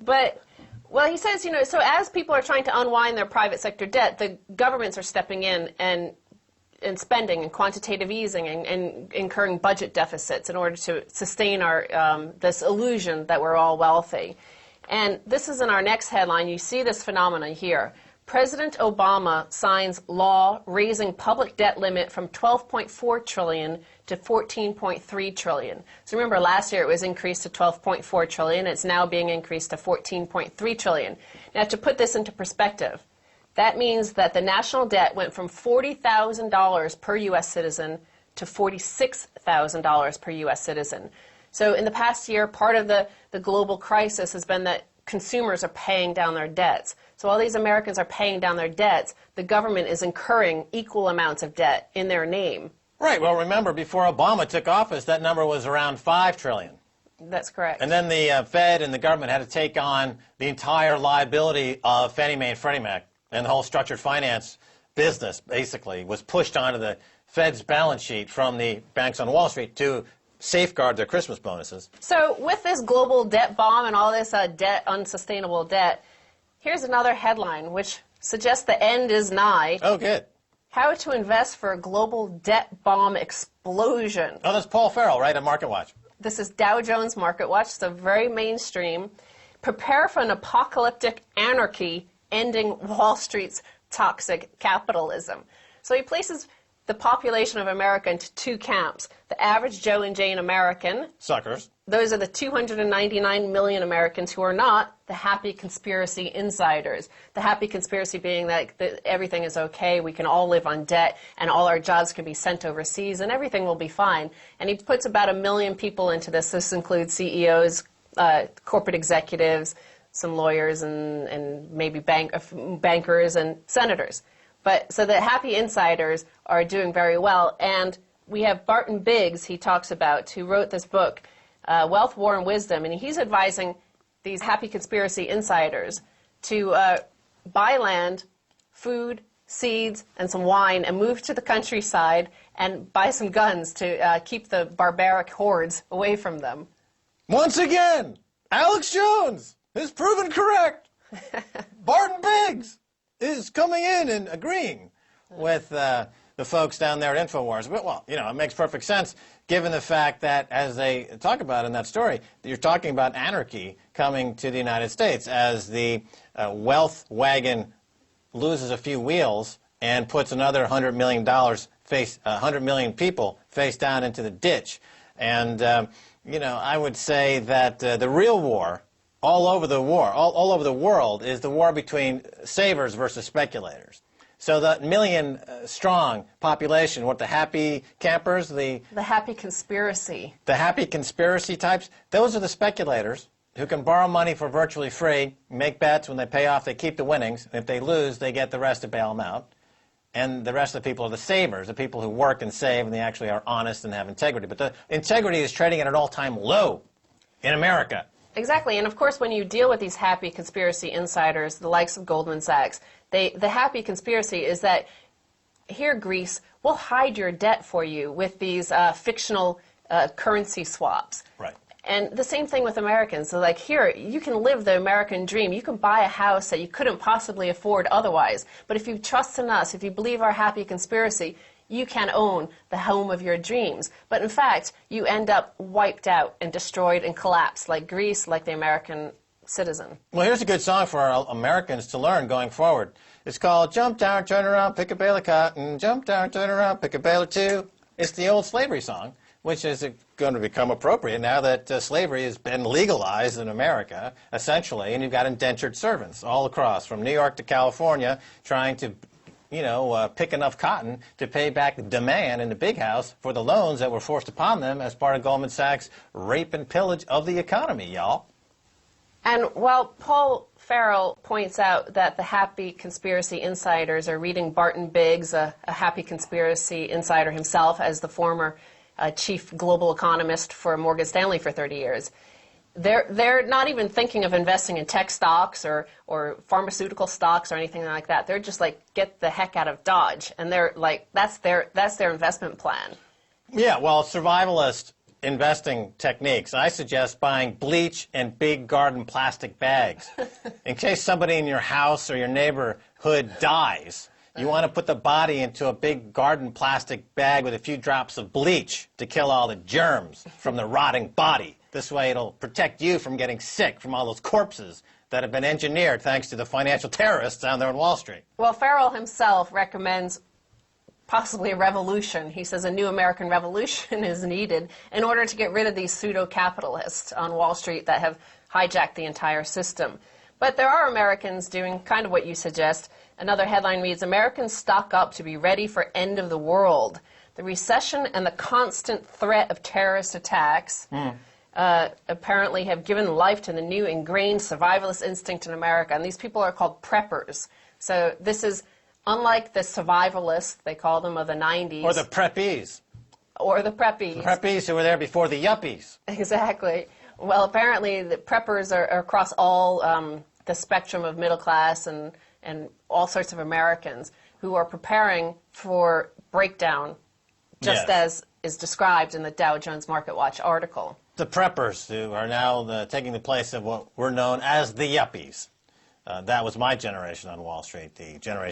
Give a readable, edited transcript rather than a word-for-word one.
But, well, he says, so as people are trying to unwind their private sector debt, the governments are stepping in and spending and quantitative easing and incurring budget deficits in order to sustain our this illusion that we're all wealthy. And this is in our next headline. You see this phenomenon here. President Obama signs law raising public debt limit from $12.4 trillion to $14.3 trillion. So remember, last year it was increased to $12.4 trillion. It's now being increased to $14.3 trillion. Now, to put this into perspective, that means that the national debt went from $40,000 per U.S. citizen to $46,000 per U.S. citizen. So in the past year, part of the global crisis has been that consumers are paying down their debts. So while these Americans are paying down their debts, the government is incurring equal amounts of debt in their name. Right. Well, remember, before Obama took office, that number was around $5 trillion. That's correct. And then the Fed and the government had to take on the entire liability of Fannie Mae and Freddie Mac, and the whole structured finance business, basically, was pushed onto the Fed's balance sheet from the banks on Wall Street to safeguard their Christmas bonuses. So with this global debt bomb and all this unsustainable debt, here's another headline which suggests the end is nigh. Oh, good. How to invest for a global debt bomb explosion. Oh, that's Paul Farrell, right, at MarketWatch. This is Dow Jones MarketWatch, so very mainstream. Prepare for an apocalyptic anarchy ending Wall Street's toxic capitalism. So he places the population of America into two camps. The average Joe and Jane American. Suckers. Those are the 299 million Americans who are not the happy conspiracy insiders. The happy conspiracy being that everything is okay, we can all live on debt, and all our jobs can be sent overseas, and everything will be fine. And he puts about 1 million people into this. This includes CEOs, corporate executives, some lawyers, and maybe bankers and senators. But so the happy insiders are doing very well. And we have Barton Biggs, he talks about, who wrote this book, Wealth, War, and Wisdom. And he's advising these happy conspiracy insiders to buy land, food, seeds, and some wine and move to the countryside and buy some guns to keep the barbaric hordes away from them. Once again, Alex Jones is proven correct. Barton Biggs is coming in and agreeing with the folks down there at InfoWars. But, well, it makes perfect sense given the fact that, as they talk about in that story, you're talking about anarchy coming to the United States as the wealth wagon loses a few wheels and puts another $100 million 100 million people face down into the ditch. And, I would say that the real war all over the world is the war between savers versus speculators. So that million-strong population, what the happy campers, the happy conspiracy. The happy conspiracy types, those are the speculators who can borrow money for virtually free, make bets. When they pay off, they keep the winnings. If they lose, they get the rest to bail them out. And the rest of the people are the savers, the people who work and save, and they actually are honest and have integrity. But the integrity is trading at an all-time low in America. Exactly, and of course when you deal with these happy conspiracy insiders, the likes of Goldman Sachs, the happy conspiracy is that, here Greece, we'll hide your debt for you with these fictional currency swaps. Right. And the same thing with Americans. So like, here, you can live the American dream. You can buy a house that you couldn't possibly afford otherwise. But if you trust in us, if you believe our happy conspiracy, you can own the home of your dreams. But in fact, you end up wiped out and destroyed and collapsed like Greece, like the American citizen. Well, here's a good song for our Americans to learn going forward. It's called Jump Down, Turn Around, Pick a Bale of Cotton. Jump down, turn around, pick a bale or two. It's the old slavery song, which is going to become appropriate now that slavery has been legalized in America, essentially, and you've got indentured servants all across, from New York to California, trying to pick enough cotton to pay back the demand in the big house for the loans that were forced upon them as part of Goldman Sachs' rape and pillage of the economy, y'all. And while Paul Farrell points out that the happy conspiracy insiders are reading Barton Biggs, a happy conspiracy insider himself, as the former chief global economist for Morgan Stanley for 30 years, they're not even thinking of investing in tech stocks or pharmaceutical stocks or anything like that. They're just like, get the heck out of Dodge, and they're like, that's their investment plan. Yeah, well, survivalist investing techniques. I suggest buying bleach and big garden plastic bags. In case somebody in your house or your neighborhood dies, you want to put the body into a big garden plastic bag with a few drops of bleach to kill all the germs from the rotting body. This way it'll protect you from getting sick from all those corpses that have been engineered thanks to the financial terrorists down there on Wall Street. Well, Farrell himself recommends possibly a revolution. He says a new American revolution is needed in order to get rid of these pseudo-capitalists on Wall Street that have hijacked the entire system. But there are Americans doing kind of what you suggest. Another headline reads, Americans stock up to be ready for end of the world. The recession and the constant threat of terrorist attacks apparently have given life to the new ingrained survivalist instinct in America. And these people are called preppers. So this is unlike the survivalists, they call them, of the 90s. Or the preppies. Or the preppies. The preppies who were there before the yuppies. Exactly. Well, apparently the preppers are across all the spectrum of middle class and all sorts of Americans who are preparing for breakdown, just as is described in the Dow Jones Market Watch article. The preppers who are now taking the place of what were known as the yuppies. That was my generation on Wall Street, the generation